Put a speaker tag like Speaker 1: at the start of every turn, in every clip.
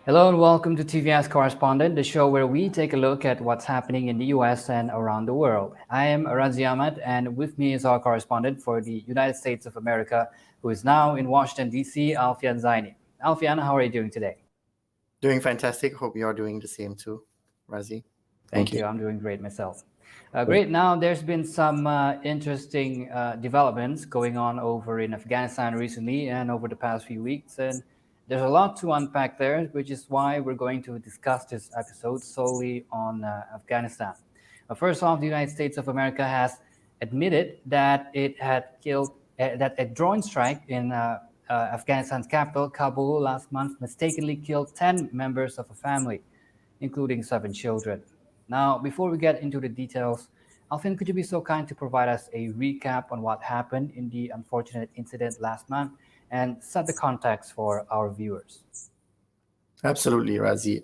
Speaker 1: Hello and welcome to TVS Correspondent, the show where we take a look at what's happening in the US and around the world. I am Radzi Ahmad, and with me is our correspondent for the United States of America, who is now in Washington, D.C., Alfian Zaini. Alfian, how are you doing today?
Speaker 2: Doing fantastic. Hope you are doing the same too, Razi.
Speaker 1: Thank
Speaker 2: Thank you.
Speaker 1: you. I'm doing great myself. Great. Now, there's been some interesting developments going on over in Afghanistan recently and over the past few weeks. And there's a lot to unpack there, which is why we're going to discuss this episode solely on Afghanistan. First off, the United States of America has admitted that it had killed, that a drone strike in Afghanistan's capital, Kabul, last month mistakenly killed 10 members of a family, including 7 children. Now, before we get into the details, Alvin, could you be so kind to provide us a recap on what happened in the unfortunate incident last month and set the context for our viewers?
Speaker 2: Absolutely, Razi.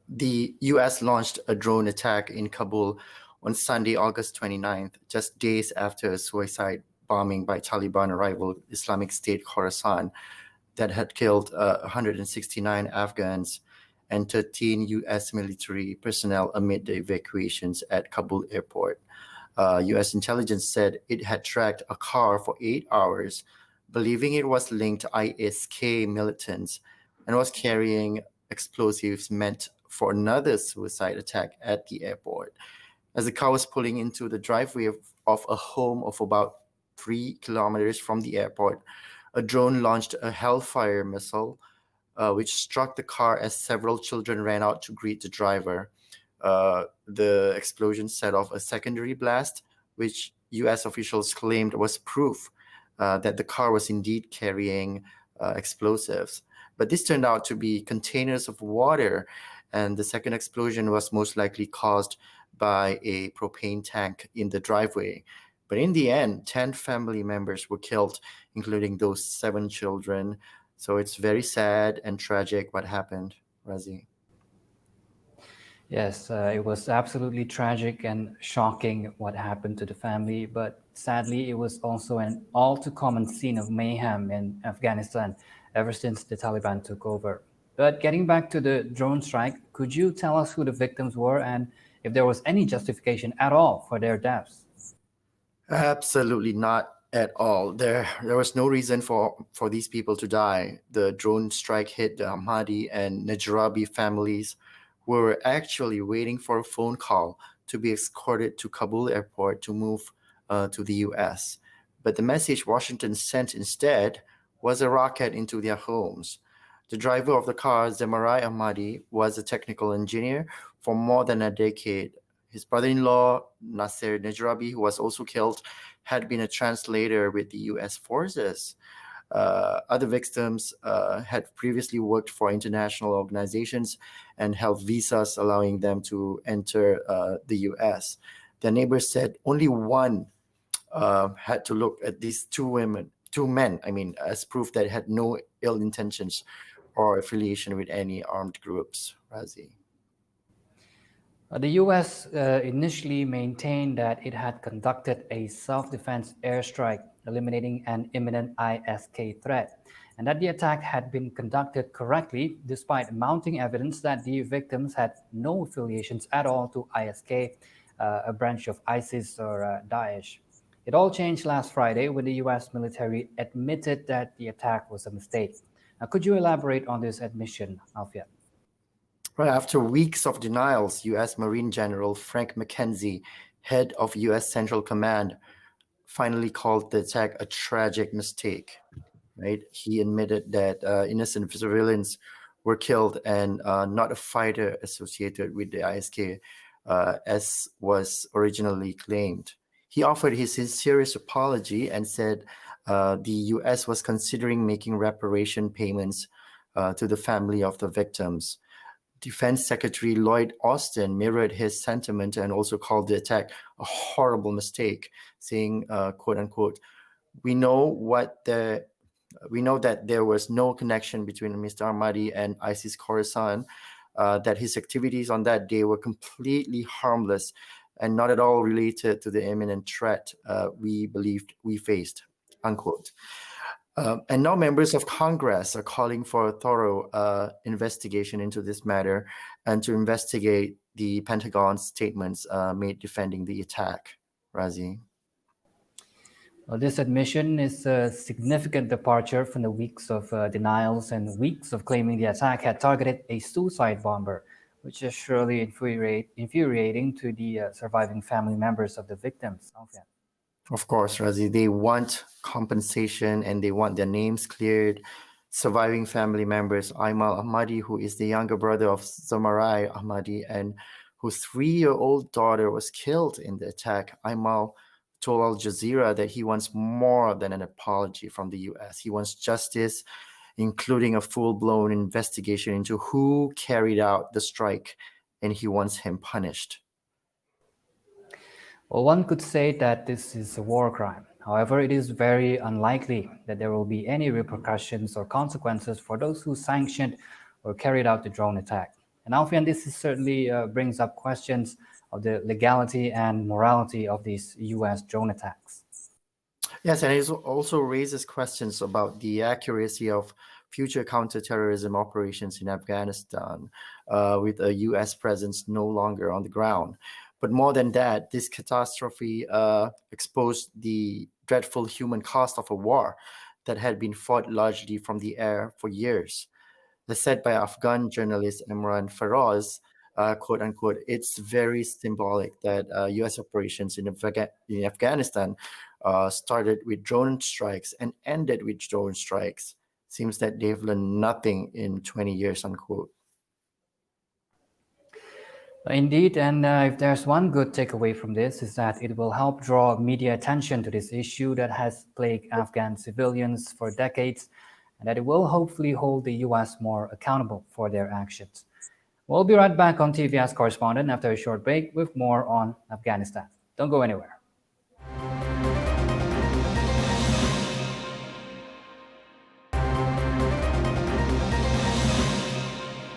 Speaker 2: The U.S. launched a drone attack in Kabul on Sunday, August 29th, just days after a suicide bombing by Taliban rival Islamic State Khorasan that had killed 169 Afghans and 13 U.S. military personnel amid the evacuations at Kabul airport. U.S. intelligence said it had tracked a car for 8 hours, believing it was linked to ISK militants and was carrying explosives meant for another suicide attack at the airport. As the car was pulling into the driveway of a home of about 3 kilometers from the airport, a drone launched a Hellfire missile, which struck the car as several children ran out to greet the driver. The explosion set off a secondary blast, which U.S. officials claimed was proof that the car was indeed carrying explosives. But this turned out to be containers of water, and the second explosion was most likely caused by a propane tank in the driveway. But in the end, 10 family members were killed, including those 7 children. So it's very sad and tragic what happened, Razi.
Speaker 1: Yes, it was absolutely tragic and shocking what happened to the family, but sadly, it was also an all too common scene of mayhem in Afghanistan ever since the Taliban took over. But getting back to the drone strike, could you tell us who the victims were and if there was any justification at all for their deaths?
Speaker 2: Absolutely not at all. There was no reason for these people to die. The drone strike hit the Ahmadi and Najrabi families who were actually waiting for a phone call to be escorted to Kabul airport to move to the US. But the message Washington sent instead was a rocket into their homes. The driver of the car, Zemarai Ahmadi, was a technical engineer for more than a decade. His brother-in-law, Nasser Najrabi, who was also killed, had been a translator with the U.S. forces. Other victims had previously worked for international organizations and held visas allowing them to enter the U.S. Their neighbors said only one had to look at these two men, as proof that had no ill intentions or affiliation with any armed groups, Razi.
Speaker 1: The U.S. Initially maintained that it had conducted a self-defense airstrike, eliminating an imminent ISK threat, and that the attack had been conducted correctly despite mounting evidence that the victims had no affiliations at all to ISK, a branch of ISIS or Daesh. It all changed last Friday when the U.S. military admitted that the attack was a mistake. Now, could you elaborate on this admission, Alfia?
Speaker 2: Right after weeks of denials, U.S. Marine General Frank McKenzie, head of U.S. Central Command, finally called the attack a tragic mistake. Right? He admitted that innocent civilians were killed and not a fighter associated with the ISK, as was originally claimed. He offered his sincerest apology and said the U.S. was considering making reparation payments to the family of the victims. Defense Secretary Lloyd Austin mirrored his sentiment and also called the attack a horrible mistake, saying, quote unquote, we know that there was no connection between Mr. Ahmadi and ISIS Khorasan, that his activities on that day were completely harmless and not at all related to the imminent threat we believed we faced, unquote. And now members of Congress are calling for a thorough investigation into this matter and to investigate the Pentagon's statements made defending the attack. Radzi.
Speaker 1: Well, this admission is a significant departure from the weeks of denials and weeks of claiming the attack had targeted a suicide bomber, which is surely infuriating to the surviving family members of the victims.
Speaker 2: Of course, Radzi, they want compensation and they want their names cleared. Surviving family members, Aimal Ahmadi, who is the younger brother of Zamarai Ahmadi and whose 3-year-old daughter was killed in the attack. Aimal told Al Jazeera that he wants more than an apology from the US. He wants justice, including a full-blown investigation into who carried out the strike, and he wants him punished.
Speaker 1: Well, one could say that this is a war crime. However, it is very unlikely that there will be any repercussions or consequences for those who sanctioned or carried out the drone attack. And Alfian, this certainly brings up questions of the legality and morality of these US drone attacks.
Speaker 2: Yes, and it also raises questions about the accuracy of future counterterrorism operations in Afghanistan with a US presence no longer on the ground. But more than that, this catastrophe exposed the dreadful human cost of a war that had been fought largely from the air for years. As said by Afghan journalist Imran Faroz, quote unquote, it's very symbolic that US operations in Afghanistan started with drone strikes and ended with drone strikes. Seems that they've learned nothing in 20 years, unquote.
Speaker 1: Indeed, and if there's one good takeaway from this is that it will help draw media attention to this issue that has plagued Afghan civilians for decades, and that it will hopefully hold the US more accountable for their actions. We'll be right back on TVS Correspondent after a short break with more on Afghanistan. Don't go anywhere.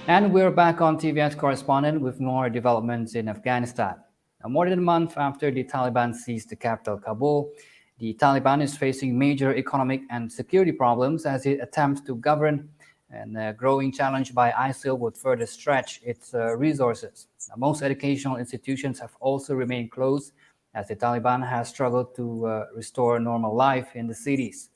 Speaker 1: And we're back on TVS Correspondent with more developments in Afghanistan. Now, more than a month after the Taliban seized the capital, Kabul, the Taliban is facing major economic and security problems as it attempts to govern, and a growing challenge by ISIL would further stretch its resources. Now, most educational institutions have also remained closed as the Taliban has struggled to restore normal life in the cities.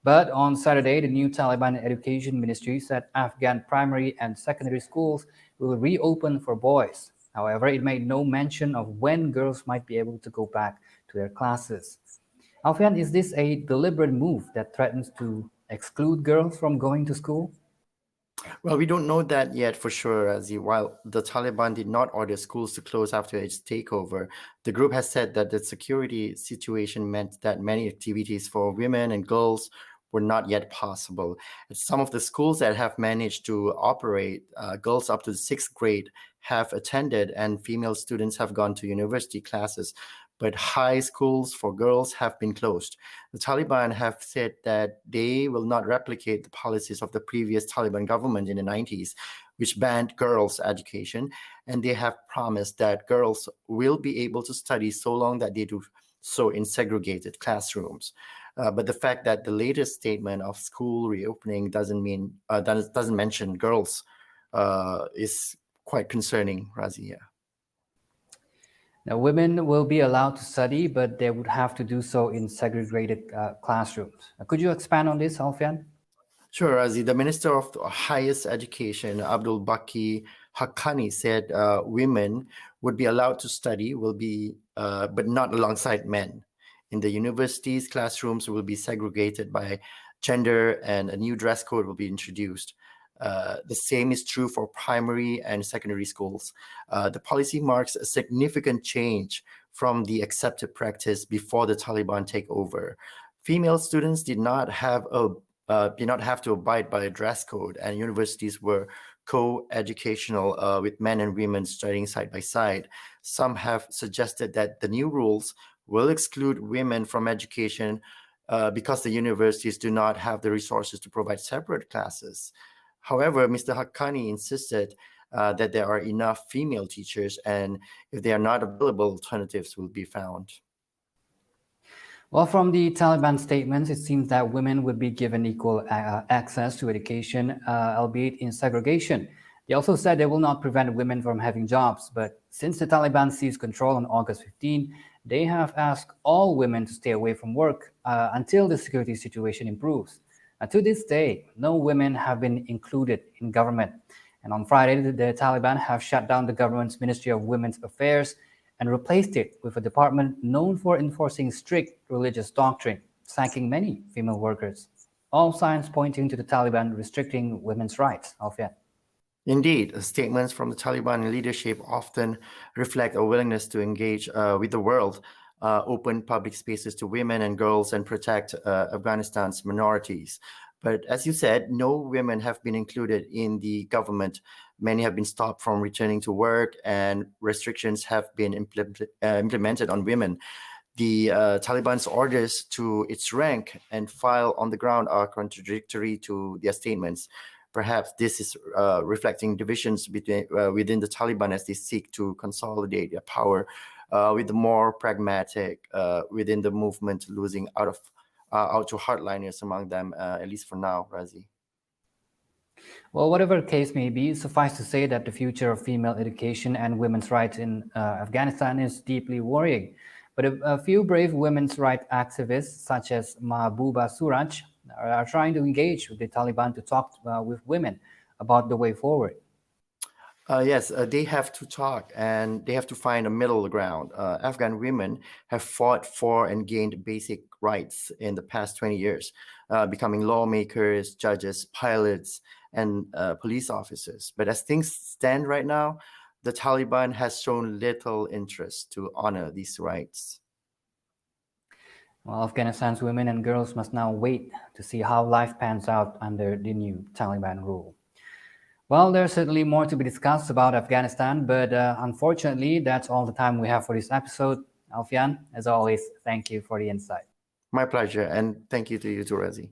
Speaker 1: But on Saturday, the new Taliban Education Ministry said Afghan primary and secondary schools will reopen for boys. However, it made no mention of when girls might be able to go back to their classes. Alfian, is this a deliberate move that threatens to exclude girls from going to school?
Speaker 2: Well, we don't know that yet for sure, Razi. While the Taliban did not order schools to close after its takeover, the group has said that the security situation meant that many activities for women and girls were not yet possible. Some of the schools that have managed to operate, girls up to the 6th grade have attended, and female students have gone to university classes. But high schools for girls have been closed. The Taliban have said that they will not replicate the policies of the previous Taliban government in the 90s, which banned girls' education. And they have promised that girls will be able to study so long that they do so in segregated classrooms. But the fact that the latest statement of school reopening doesn't mention girls is quite concerning, Razia.
Speaker 1: Now, women will be allowed to study, but they would have to do so in segregated classrooms. Could you expand on this, Alfian?
Speaker 2: Sure, Razi. The Minister of Highest Education, Abdul Baki Haqqani, said women would be allowed to study, but not alongside men. In the universities, classrooms will be segregated by gender, and a new dress code will be introduced. The same is true for primary and secondary schools. The policy marks a significant change from the accepted practice before the Taliban takeover. Female students did not have to abide by a dress code, and universities were co-educational with men and women studying side by side. Some have suggested that the new rules will exclude women from education because the universities do not have the resources to provide separate classes. However, Mr. Haqqani insisted that there are enough female teachers, and if they are not available, alternatives will be found.
Speaker 1: Well, from the Taliban statements, it seems that women would be given equal access to education, albeit in segregation. They also said they will not prevent women from having jobs, but since the Taliban seized control on August 15, they have asked all women to stay away from work until the security situation improves. To this day, no women have been included in government. And on Friday, the Taliban have shut down the government's Ministry of Women's Affairs and replaced it with a department known for enforcing strict religious doctrine, sacking many female workers. All signs pointing to the Taliban restricting women's rights. Alfian.
Speaker 2: Indeed, statements from the Taliban leadership often reflect a willingness to engage with the world, open public spaces to women and girls, and protect Afghanistan's minorities. But as you said, no women have been included in the government. Many have been stopped from returning to work, and restrictions have been implemented on women. The Taliban's orders to its rank and file on the ground are contradictory to their statements. Perhaps this is reflecting divisions within the Taliban as they seek to consolidate their power, with the more pragmatic within the movement losing out to hardliners among them, at least for now, Radzi.
Speaker 1: Well, whatever the case may be, suffice to say that the future of female education and women's rights in Afghanistan is deeply worrying. But a few brave women's rights activists, such as Mahbuba Suraj, are trying to engage with the Taliban to talk with women about the way forward.
Speaker 2: Yes, they have to talk and they have to find a middle ground. Afghan women have fought for and gained basic rights in the past 20 years, becoming lawmakers, judges, pilots, and police officers. But as things stand right now, the Taliban has shown little interest to honor these rights.
Speaker 1: Well, Afghanistan's women and girls must now wait to see how life pans out under the new Taliban rule. Well, there's certainly more to be discussed about Afghanistan, but unfortunately, that's all the time we have for this episode. Alfian, as always, thank you for the insight.
Speaker 2: My pleasure, and thank you to you too, Radzi.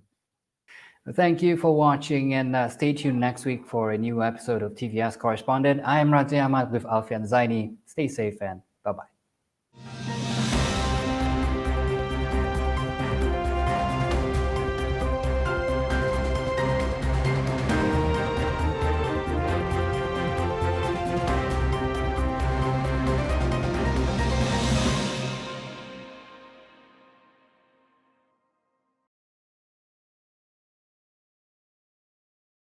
Speaker 1: Thank you for watching, and stay tuned next week for a new episode of TVS Correspondent. I am Radzi Ahmad with Alfian Zaini. Stay safe and bye-bye.